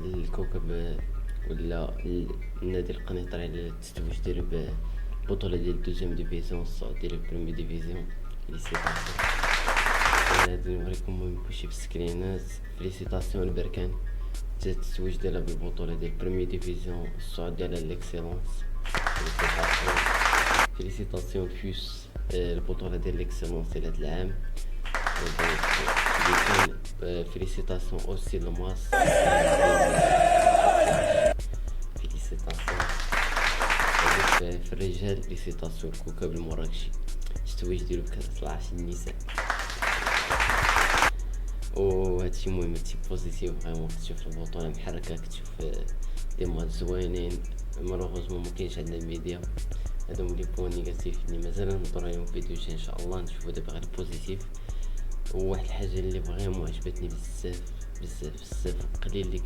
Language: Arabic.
الكوكب ولا النادي القنيطري اللي تتويج ديال البطولة ديال الدوزيام ديفيزيون السعودية ديال البريمي ديفيزيون. فيليسيتاسيون. غادي نوريكم المهم كلشي في السكرينات. فيليسيتاسيون البركان جات التتويج ديالها بالبطولة ديال البريمي ديفيزيون السعودية على ليكسيلونس. فيليسيتاسيون. فيليسيتاسيون فيوس البطولة ديال ليكسيلونس ديال هاد العام. فيليسيتاسيون اوسي لماس. فيليسيتاسيون في الرجال. فيليسيتاسيون الكوكب المراكشي التتويج ديالو بكأس العرش النساء. وهادشي مهم، هادشي بوزيتيف فريمون. كتشوف البطولة محركة، كتشوف دي ماتش زوينين. مالوغوزمون مكاينش عندنا الميديا. هادو هما لي بوان نيجاتيف اللي مازال نهضرو عليهم في فيديو جاي ان شاء الله. نشوفو دابا غير البوزيتيف. وواحد الحاجة اللي فريمون عجبتني بزاف بزاف بزاف قليل اللي